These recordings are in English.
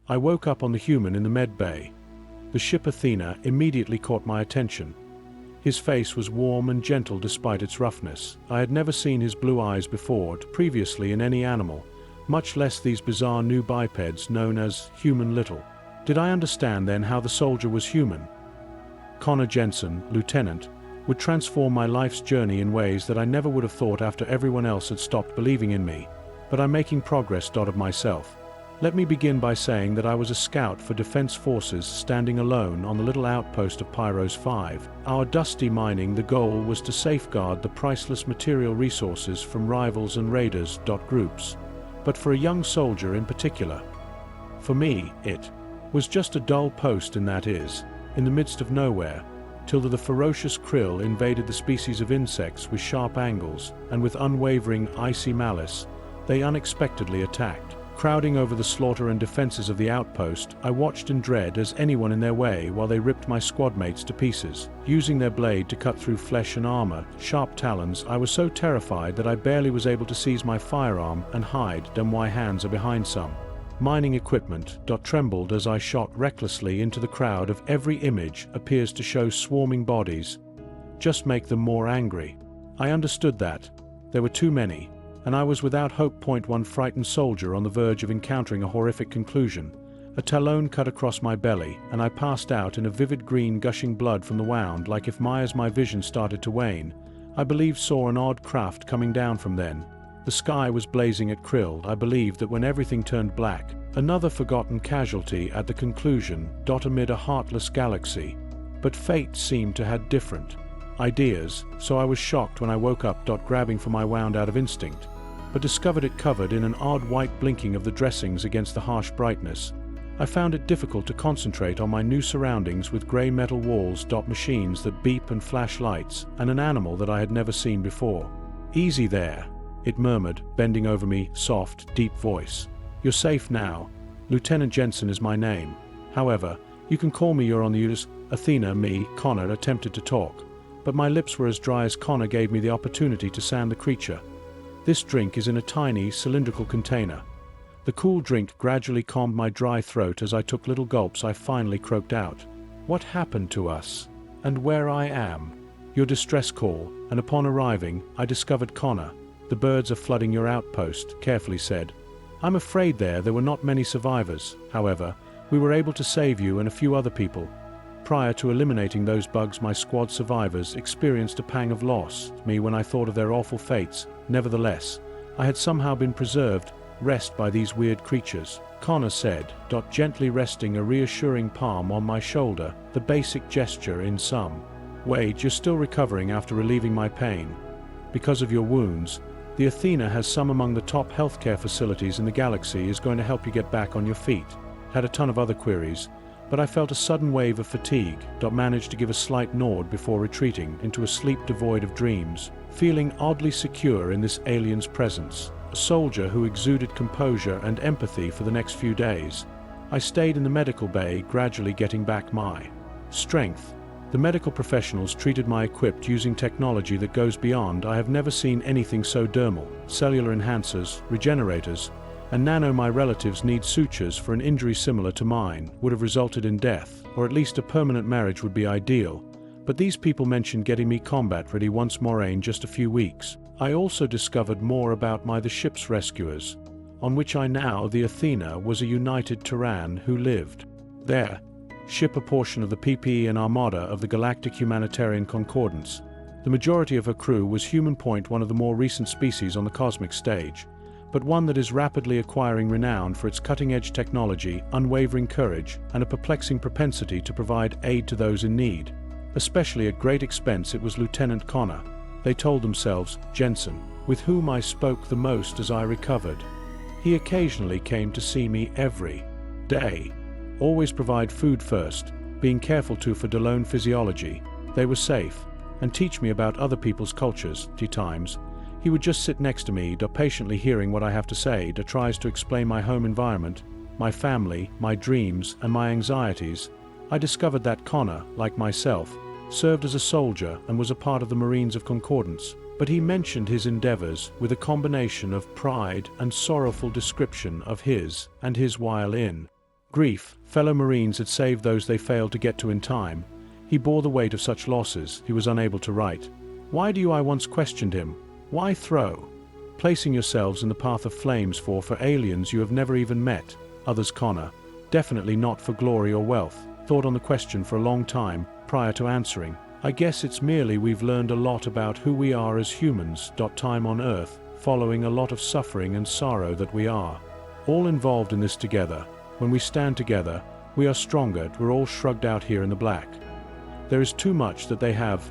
I woke up on the human in the med bay. The ship Athena immediately caught my attention. His face was warm and gentle despite its roughness. I had never seen his blue eyes before, previously in any animal, much less these bizarre new bipeds known as human little. Did I understand then how the soldier was human? Connor Jensen, Lieutenant, would transform my life's journey in ways that I never would have thought after everyone else had stopped believing in me. But I'm making progress. Of myself. Let me begin by saying that I was a scout for Defense Forces standing alone on the little outpost of Pyros 5. Our dusty mining, the goal was to safeguard the priceless material resources from rivals and raiders. Groups. But for a young soldier in particular. For me, it was just a dull post in the midst of nowhere, till the ferocious krill invaded the species of insects with sharp angles, and with unwavering, icy malice, they unexpectedly attacked. Crowding over the slaughter and defenses of the outpost, I watched in dread as anyone in their way while they ripped my squad mates to pieces. Using their blade to cut through flesh and armor, sharp talons, I was so terrified that I barely was able to seize my firearm and hide. My hands are behind some mining equipment. Trembled as I shot recklessly into the crowd of every image appears to show swarming bodies. Just make them more angry. I understood that. There were too many. And I was without hope. One frightened soldier on the verge of encountering a horrific conclusion. A talon cut across my belly, and I passed out in a vivid green gushing blood from the wound, like if my vision started to wane. I believe saw an odd craft coming down from then. The sky was blazing at krill. I believed that when everything turned black, another forgotten casualty at the conclusion. Amid a heartless galaxy. But fate seemed to have different ideas, so I was shocked when I woke up. Grabbing for my wound out of instinct, but discovered it covered in an odd white blinking of the dressings against the harsh brightness. I found it difficult to concentrate on my new surroundings with grey metal walls. Machines that beep and flash lights, and an animal that I had never seen before. Easy there, it murmured, bending over me, soft, deep voice. You're safe now. Lieutenant Jensen is my name. However, you can call me. You're on the Utis. Athena, me, Connor attempted to talk, but my lips were as dry as Connor gave me the opportunity to sound the creature. This drink is in a tiny, cylindrical container. The cool drink gradually calmed my dry throat as I took little gulps. I finally croaked out. What happened to us? And where I am? Your distress call, and upon arriving, I discovered Connor. The birds are flooding your outpost, carefully said. I'm afraid there were not many survivors. However, we were able to save you and a few other people. Prior to eliminating those bugs, my squad survivors experienced a pang of loss. Me when I thought of their awful fates. Nevertheless, I had somehow been preserved, rest by these weird creatures. Connor said, gently resting a reassuring palm on my shoulder, the basic gesture in some. Wade, you're still recovering after relieving my pain. Because of your wounds, the Athena has some among the top healthcare facilities in the galaxy. Is going to help you get back on your feet. Had a ton of other queries, but I felt a sudden wave of fatigue. Managed to give a slight nod before retreating into a sleep devoid of dreams, feeling oddly secure in this alien's presence. A soldier who exuded composure and empathy for the next few days. I stayed in the medical bay, gradually getting back my strength. The medical professionals treated my equipped using technology that goes beyond. I have never seen anything so dermal. Cellular enhancers, regenerators, and nano. My relatives need sutures for an injury similar to mine, would have resulted in death, or at least a permanent marriage would be ideal. But these people mentioned getting me combat ready once more in just a few weeks. I also discovered more about the ship's rescuers, on which I now, the Athena, was a united Terran who lived there. Ship a portion of the PPE and armada of the Galactic Humanitarian Concordance. The majority of her crew was human. One of the more recent species on the cosmic stage, but one that is rapidly acquiring renown for its cutting-edge technology, unwavering courage, and a perplexing propensity to provide aid to those in need. Especially at great expense. It was Lieutenant Connor, they told themselves, Jensen, with whom I spoke the most as I recovered. He occasionally came to see me every day. Always provide food first, being careful too for Delone physiology. They were safe, and teach me about other people's cultures. Times, he would just sit next to me, patiently hearing what I have to say. Tries to explain my home environment, my family, my dreams, and my anxieties. I discovered that Connor, like myself, served as a soldier and was a part of the Marines of Concordance. But he mentioned his endeavors with a combination of pride and sorrowful description of his while in Grief, fellow Marines had saved those they failed to get to in time. He bore the weight of such losses, he was unable to write. Why do you? I once questioned him. Why throw? Placing yourselves in the path of flames for aliens you have never even met. Others. Connor. Definitely not for glory or wealth. Thought on the question for a long time, prior to answering. I guess it's merely we've learned a lot about who we are as humans. Time on Earth, following a lot of suffering and sorrow that we are. All involved in this together. When we stand together, we are stronger. We're all shrugged out here in the black. There is too much that they have.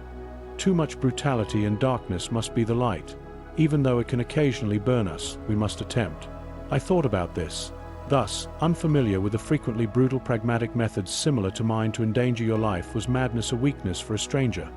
Too much brutality and darkness must be the light. Even though it can occasionally burn us, we must attempt. I thought about this. Thus, unfamiliar with the frequently brutal pragmatic methods similar to mine to endanger your life, was madness a weakness for a stranger?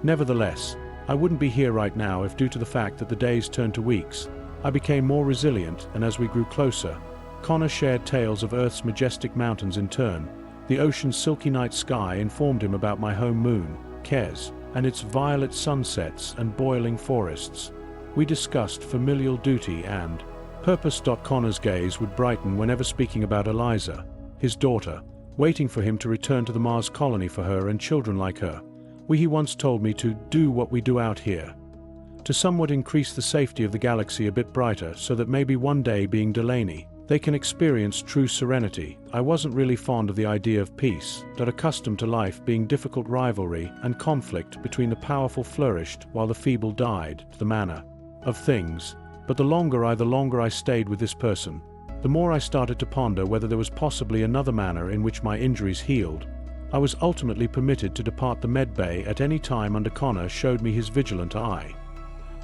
Nevertheless, I wouldn't be here right now if, due to the fact that the days turned to weeks, I became more resilient, and as we grew closer, Connor shared tales of Earth's majestic mountains in turn. The ocean's silky night sky informed him about my home moon, Kes, and its violet sunsets and boiling forests. We discussed familial duty and purpose. Connor's gaze would brighten whenever speaking about Eliza, his daughter, waiting for him to return to the Mars colony for her and children like her. He once told me to do what we do out here, to somewhat increase the safety of the galaxy a bit brighter, so that maybe one day, being Delaney, they can experience true serenity. I wasn't really fond of the idea of peace, accustomed to life being difficult. Rivalry and conflict between the powerful flourished while the feeble died, the manner of things. But the longer I stayed with this person, the more I started to ponder whether there was possibly another manner in which my injuries healed. I was ultimately permitted to depart the medbay at any time under Connor showed me his vigilant eye.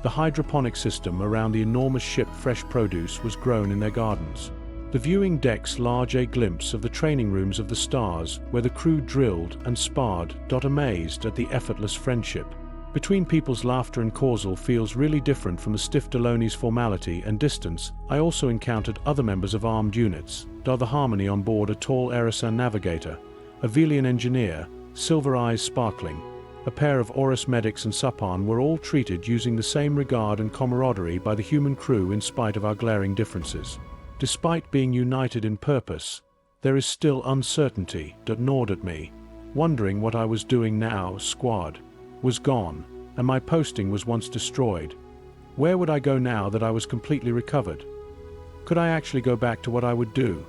The hydroponic system around the enormous ship. Fresh produce was grown in their gardens. The viewing decks large, a glimpse of the training rooms of the stars where the crew drilled and sparred. Amazed at the effortless friendship between people's laughter and causal feels really different from the stiff Deloney's formality and distance. I also encountered other members of armed units. The harmony on board: a tall Erasan navigator, a Velian engineer, silver eyes sparkling, a pair of Horus medics and Supan were all treated using the same regard and camaraderie by the human crew in spite of our glaring differences. Despite being united in purpose, there is still uncertainty. Gnawed at me, wondering what I was doing now. Squad was gone, and my posting was once destroyed. Where would I go now that I was completely recovered? Could I actually go back to what I would do?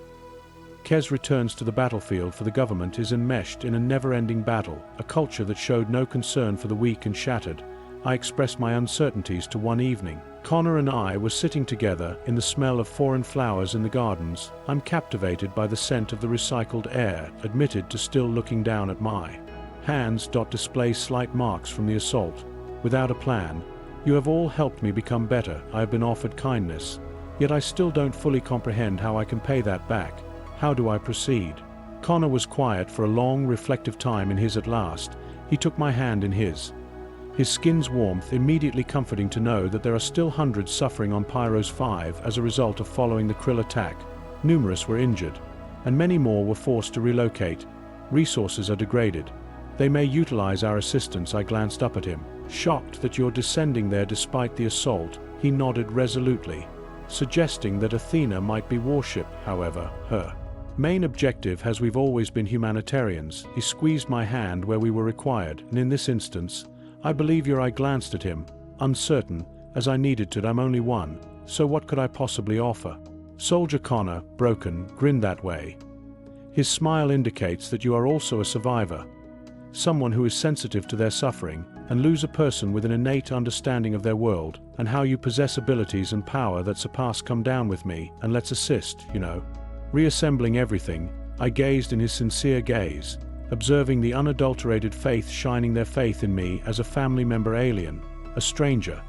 Kes returns to the battlefield for the government is enmeshed in a never-ending battle, a culture that showed no concern for the weak and shattered. I expressed my uncertainties to one evening. Connor and I were sitting together in the smell of foreign flowers in the gardens. I'm captivated by the scent of the recycled air, admitted to still looking down at my hands. Display slight marks from the assault. Without a plan. You have all helped me become better. I have been offered kindness, yet I still don't fully comprehend how I can pay that back. How do I proceed? Connor was quiet for a long, reflective time. In his at last, he took my hand in his skin's warmth immediately comforting to know that there are still hundreds suffering on Pyros 5 as a result of following the Krill attack. Numerous were injured, and many more were forced to relocate. Resources are degraded. They may utilize our assistance. I glanced up at him, shocked that you're descending there despite the assault. He nodded resolutely, suggesting that Athena might be warship. However, her main objective has we've always been humanitarians. He squeezed my hand where we were required, and in this instance, I believe I glanced at him, uncertain, as I needed to. I'm only one, so what could I possibly offer? Soldier Connor, broken, grinned that way. His smile indicates that you are also a survivor, someone who is sensitive to their suffering, and lose a person with an innate understanding of their world, and how you possess abilities and power that surpass. Come down with me, and let's assist, Reassembling everything, I gazed in his sincere gaze, observing the unadulterated faith shining their faith in me as a family member, alien, a stranger.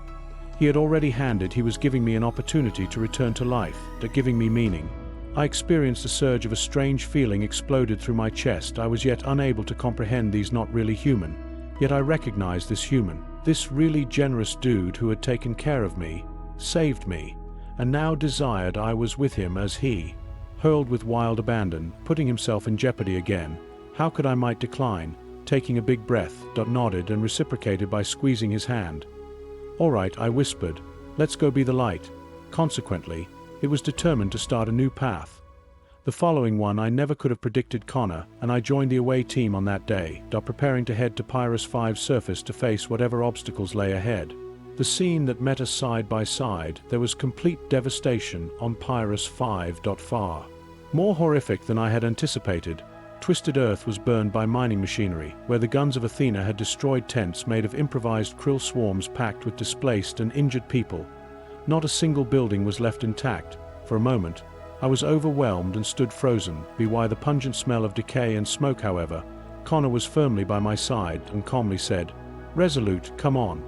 He had already handed. He was giving me an opportunity to return to life, giving me meaning. I experienced a surge of a strange feeling exploded through my chest. I was yet unable to comprehend these not really human, yet I recognized this human, this really generous dude who had taken care of me, saved me, and now desired I was with him as he, hurled with wild abandon, putting himself in jeopardy again. How could I might decline? Taking a big breath, nodded and reciprocated by squeezing his hand. All right, I whispered, let's go be the light. Consequently, it was determined to start a new path. The following one I never could have predicted Connor, and I joined the away team on that day, preparing to head to Pyrus 5's surface to face whatever obstacles lay ahead. The scene that met us side by side, there was complete devastation on Pyrus 5. Far more horrific than I had anticipated. Twisted earth was burned by mining machinery, where the guns of Athena had destroyed tents made of improvised krill swarms packed with displaced and injured people. Not a single building was left intact. For a moment, I was overwhelmed and stood frozen by the pungent smell of decay and smoke. However, Connor was firmly by my side and calmly said, "Resolute, come on."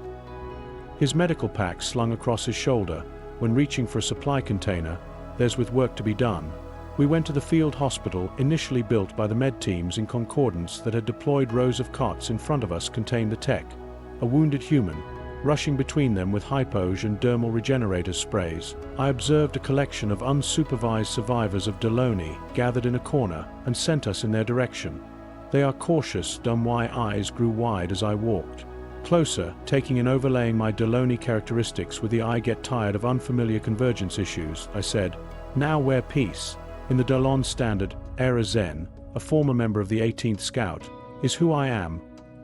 His medical pack slung across his shoulder, when reaching for a supply container, "There's with work to be done." We went to the field hospital initially built by the med teams in Concordance that had deployed rows of cots in front of us contained the tech. A wounded human, rushing between them with hypoj and dermal regenerator sprays. I observed a collection of unsupervised survivors of Delony gathered in a corner and sent us in their direction. They are cautious, my eyes grew wide as I walked closer, taking and overlaying my Delony characteristics with the "I get tired of unfamiliar convergence issues." I said, "Now wear peace." In the Delon standard, Era Zen, a former member of the 18th Scout, is who I am.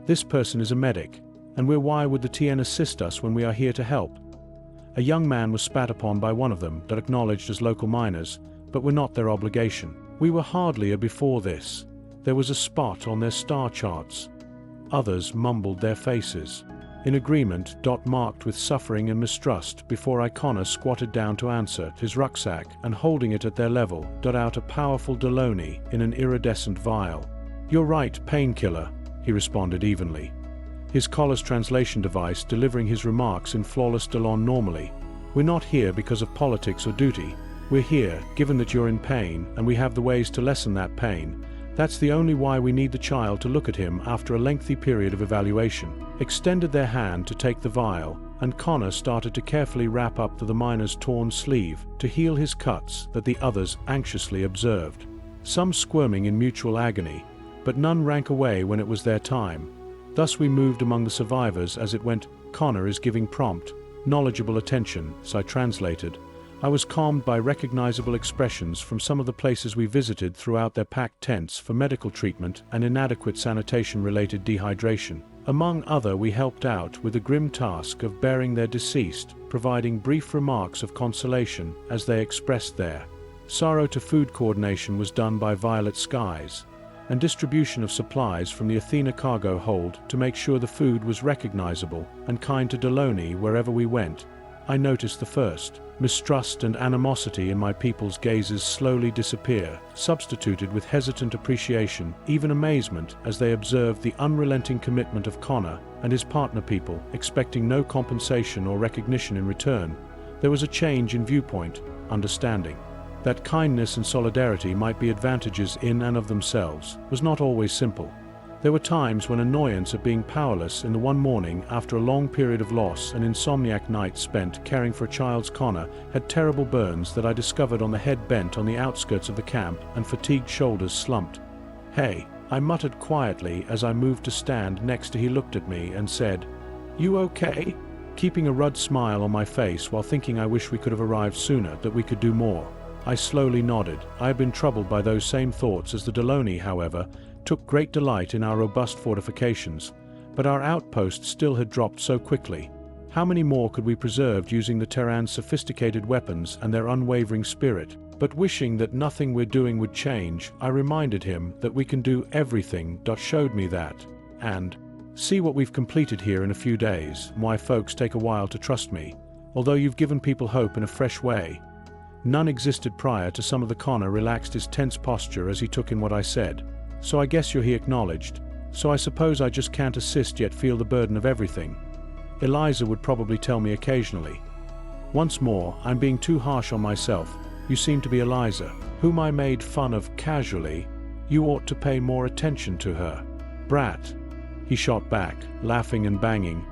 This person is a medic, and why would the TN assist us when we are here to help? A young man was spat upon by one of them, acknowledged as local miners, but were not their obligation. We were hardly before this. There was a spot on their star charts. Others mumbled their faces. In agreement, marked with suffering and mistrust. Before Connor squatted down to answer, his rucksack, and holding it at their level, out a powerful Delony in an iridescent vial. "You're right, painkiller," he responded evenly. His collar's translation device delivering his remarks in flawless Delon normally. "We're not here because of politics or duty. We're here, given that you're in pain, and we have the ways to lessen that pain. That's the only why we need the child to look at him after a lengthy period of evaluation." Extended their hand to take the vial, and Connor started to carefully wrap up the miner's torn sleeve to heal his cuts that the others anxiously observed. Some squirming in mutual agony, but none rank away when it was their time. Thus we moved among the survivors as it went. Connor is giving prompt, knowledgeable attention, Sci translated. I was calmed by recognizable expressions from some of the places we visited throughout their packed tents for medical treatment and inadequate sanitation-related dehydration. Among other, we helped out with the grim task of burying their deceased, providing brief remarks of consolation as they expressed their sorrow. To food coordination was done by Violet Skies, and distribution of supplies from the Athena cargo hold to make sure the food was recognizable and kind to Delony wherever we went. I noticed the first mistrust and animosity in my people's gazes slowly disappear, substituted with hesitant appreciation, even amazement, as they observed the unrelenting commitment of Connor and his partner people, expecting no compensation or recognition in return. There was a change in viewpoint, understanding that kindness and solidarity might be advantages in and of themselves was not always simple. There were times when annoyance at being powerless in the one morning after a long period of loss and insomniac nights spent caring for a child's Connor had terrible burns that I discovered on the head bent on the outskirts of the camp and fatigued shoulders slumped. "Hey," I muttered quietly as I moved to stand next to. He looked at me and said, "You okay?" Keeping a rude smile on my face while thinking I wish we could have arrived sooner, that we could do more. I slowly nodded. I had been troubled by those same thoughts as the Delony, however, took great delight in our robust fortifications, but our outpost still had dropped so quickly. How many more could we preserve using the Terran's sophisticated weapons and their unwavering spirit? But wishing that nothing we're doing would change, I reminded him that we can do everything. Showed me that. And see what we've completed here in a few days. Why folks take a while to trust me, although you've given people hope in a fresh way. None existed prior to. Some of the Connor relaxed his tense posture as he took in what I said. "So I guess you're," he acknowledged. "So I suppose I just can't assist yet feel the burden of everything. Eliza would probably tell me occasionally. Once more, I'm being too harsh on myself. You seem to be Eliza, whom I made fun of casually. You ought to pay more attention to her." "Brat," he shot back, laughing and banging.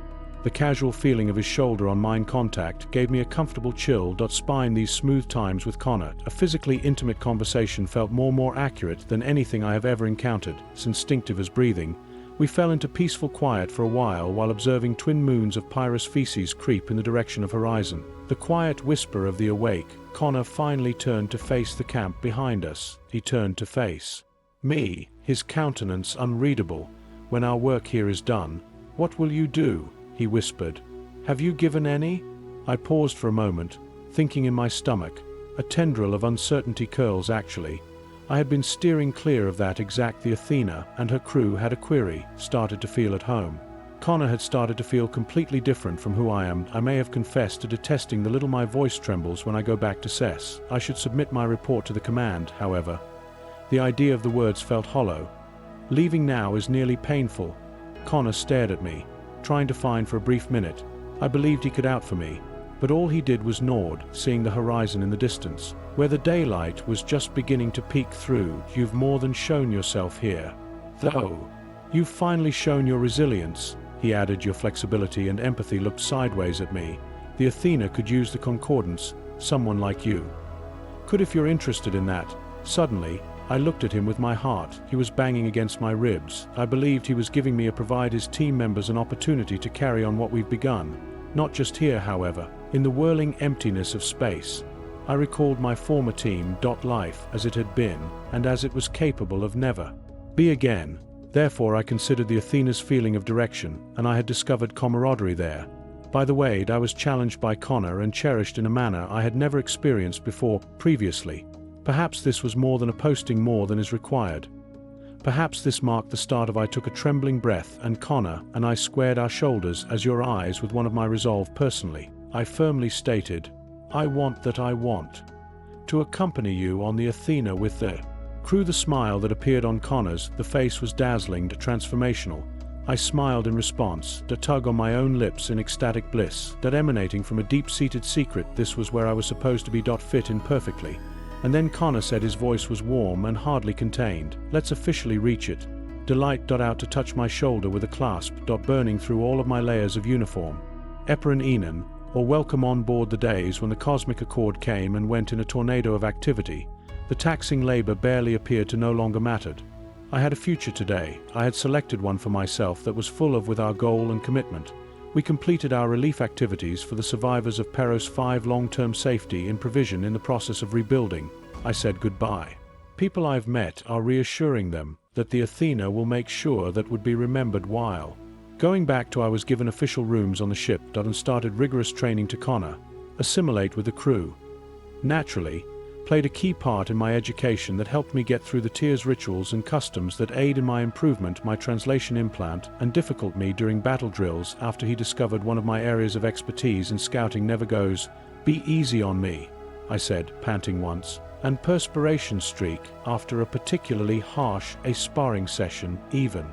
The casual feeling of his shoulder on mine contact gave me a comfortable chill. Spine these smooth times with Connor. A physically intimate conversation felt more accurate than anything I have ever encountered, as instinctive as breathing. We fell into peaceful quiet for a while observing twin moons of Pyrrhus feces creep in the direction of horizon. The quiet whisper of the awake, Connor finally turned to face the camp behind us. He turned to face me, his countenance unreadable. "When our work here is done, what will you do?" he whispered. "Have you given any?" I paused for a moment, thinking in my stomach. A tendril of uncertainty curls actually. I had been steering clear of that exact. The Athena and her crew had a query, started to feel at home. Connor had started to feel completely different from who I am. I may have confessed to detesting the little my voice trembles when I go back to Cess. I should submit my report to the command, however. The idea of the words felt hollow. Leaving now is nearly painful. Connor stared at me, trying to find for a brief minute. I believed he could out for me, but all he did was nod, seeing the horizon in the distance, where the daylight was just beginning to peek through. "You've more than shown yourself here, though. You've finally shown your resilience," he added. "Your flexibility and empathy." Looked sideways at me. "The Athena could use the concordance, someone like you could if you're interested in that." Suddenly, I looked at him with my heart. He was banging against my ribs. I believed he was giving me provide his team members an opportunity to carry on what we've begun. Not just here, however, in the whirling emptiness of space. I recalled my former team. Life as it had been, and as it was capable of never be again. Therefore I considered the Athena's feeling of direction, and I had discovered camaraderie there. By the way, I was challenged by Connor and cherished in a manner I had never experienced before, previously. Perhaps this was more than a posting, more than is required. Perhaps this marked the start of. I took a trembling breath, and Connor and I squared our shoulders as your eyes with one of my resolve. Personally, I firmly stated, I want to accompany you on the Athena with the crew. The smile that appeared on Connor's, the face was dazzling, transformational. I smiled in response, the tug on my own lips in ecstatic bliss, that emanating from a deep-seated secret. This was where I was supposed to be. Fit in perfectly. And then Connor said, his voice was warm and hardly contained, "Let's officially reach it." Delight. Out to touch my shoulder with a clasp. Burning through all of my layers of uniform. Eperon Enon, or welcome on board. The days when the cosmic accord came and went in a tornado of activity. The taxing labor barely appeared to no longer mattered. I had a future today. I had selected one for myself that was full of with our goal and commitment. We completed our relief activities for the survivors of Peros 5 long-term safety in provision. In the process of rebuilding, I said goodbye. People I've met are reassuring them that the Athena will make sure that would be remembered while going back to. I was given official rooms on the ship and started rigorous training to Connor, assimilate with the crew. Naturally, played a key part in my education that helped me get through the tears, rituals and customs that aid in my improvement. My translation implant and difficult me during battle drills after he discovered one of my areas of expertise in scouting. Never goes, "Be easy on me," I said, panting once, and perspiration streak after a particularly harsh sparring session. "Even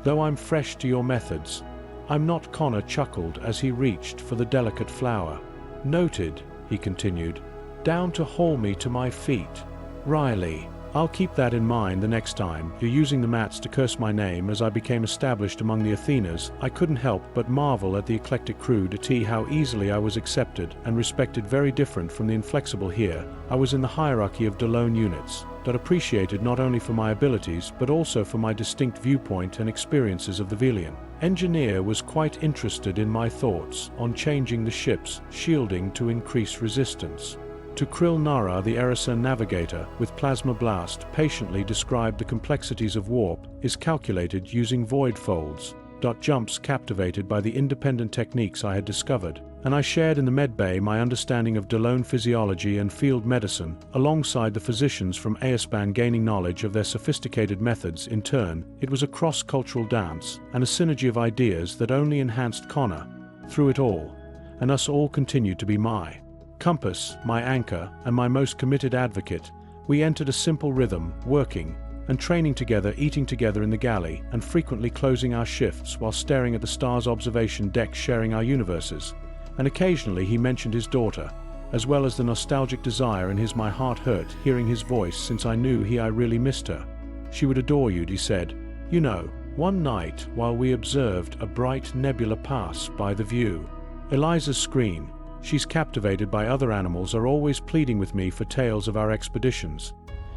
though I'm fresh to your methods, I'm not." Connor chuckled as he reached for the delicate flower. "Noted," he continued, "down to haul me to my feet. Riley, I'll keep that in mind the next time you're using the mats to curse my name." As I became established among the Athenas, I couldn't help but marvel at the eclectic crew. How easily I was accepted and respected. Very different from the inflexible here. I was in the hierarchy of Delone units, appreciated not only for my abilities but also for my distinct viewpoint and experiences of the Velian. Engineer was quite interested in my thoughts on changing the ship's shielding to increase resistance. To Krill Nara, the Erison navigator, with plasma blast, patiently described the complexities of warp, is calculated using void folds. Jumps captivated by the independent techniques I had discovered, and I shared in the medbay my understanding of Delone physiology and field medicine, alongside the physicians from Aespan gaining knowledge of their sophisticated methods. In turn, it was a cross-cultural dance, and a synergy of ideas that only enhanced Connor through it all, and us all continued to be my compass, my anchor, and my most committed advocate. We entered a simple rhythm, working and training together, eating together in the galley, and frequently closing our shifts while staring at the stars' observation deck, sharing our universes. And occasionally he mentioned his daughter, as well as the nostalgic desire in his. My heart hurt hearing his voice, since I knew I really missed her. "She would adore you," he said. "You know, one night while we observed a bright nebula pass by the view." Eliza's screen. "She's captivated by other animals, are always pleading with me for tales of our expeditions."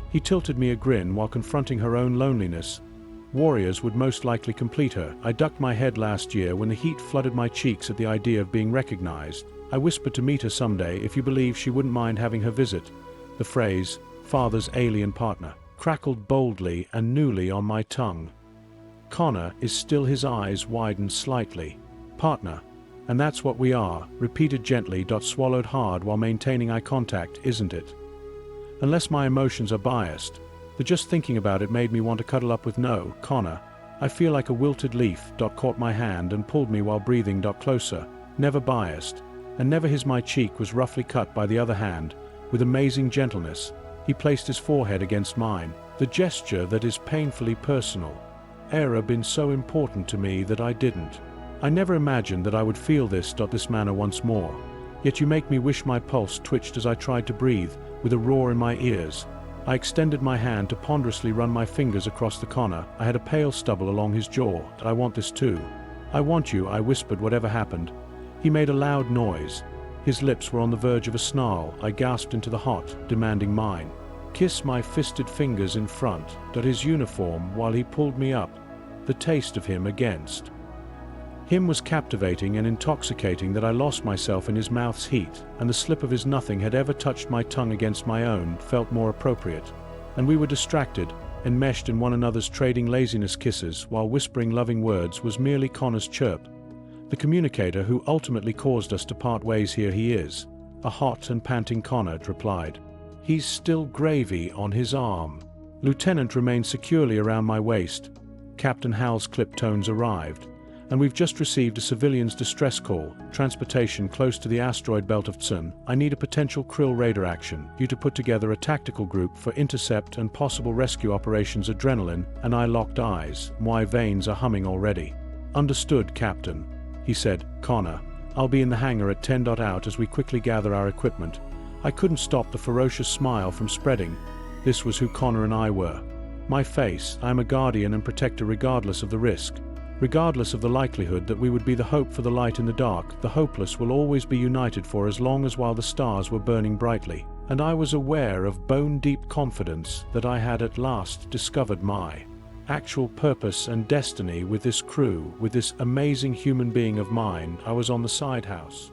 He tilted me a grin while confronting her own loneliness. Warriors would most likely complete her. I ducked my head last year when the heat flooded my cheeks at the idea of being recognized. I whispered to meet her someday if you believe she wouldn't mind having her visit. The phrase, father's alien partner, crackled boldly and newly on my tongue. Connor is still, his eyes widened slightly. Partner. And that's what we are, repeated gently. Swallowed hard while maintaining eye contact, isn't it? Unless my emotions are biased. But just thinking about it made me want to cuddle up with no, Connor. I feel like a wilted leaf. Caught my hand and pulled me while breathing. Closer. Never biased. And never his. My cheek was roughly cut by the other hand. With amazing gentleness, he placed his forehead against mine. The gesture that is painfully personal. Era been so important to me that I didn't. I never imagined that I would feel this manner once more. Yet you make me wish. My pulse twitched as I tried to breathe, with a roar in my ears. I extended my hand to ponderously run my fingers across the corner. I had a pale stubble along his jaw. I want this too. I want you, I whispered, whatever happened. He made a loud noise. His lips were on the verge of a snarl. I gasped into the hot, demanding mine. Kiss my fisted fingers in front, his uniform while he pulled me up. The taste of him against him was captivating and intoxicating that I lost myself in his mouth's heat, and the slip of his nothing had ever touched my tongue against my own felt more appropriate. And we were distracted, enmeshed in one another's trading laziness kisses while whispering loving words was merely Connor's chirp. The communicator who ultimately caused us to part ways. Here he is. A hot and panting Connor replied. He's still gravy on his arm. Lieutenant remained securely around my waist. Captain Hal's clipped tones arrived. And we've just received a civilian's distress call. Transportation close to the asteroid belt of Tsun. I need a potential Krill raider action. You to put together a tactical group for intercept and possible rescue operations. Adrenaline and I locked eyes. My veins are humming already. Understood, Captain, he said. Connor, I'll be in the hangar at 10. Out as we quickly gather our equipment. I couldn't stop the ferocious smile from spreading. This was who Connor and I were. My face, I am a guardian and protector regardless of the risk. Regardless of the likelihood that we would be the hope for the light in the dark, the hopeless will always be united for as long as while the stars were burning brightly. And I was aware of bone-deep confidence that I had at last discovered my actual purpose and destiny with this crew, with this amazing human being of mine. I was on the side house.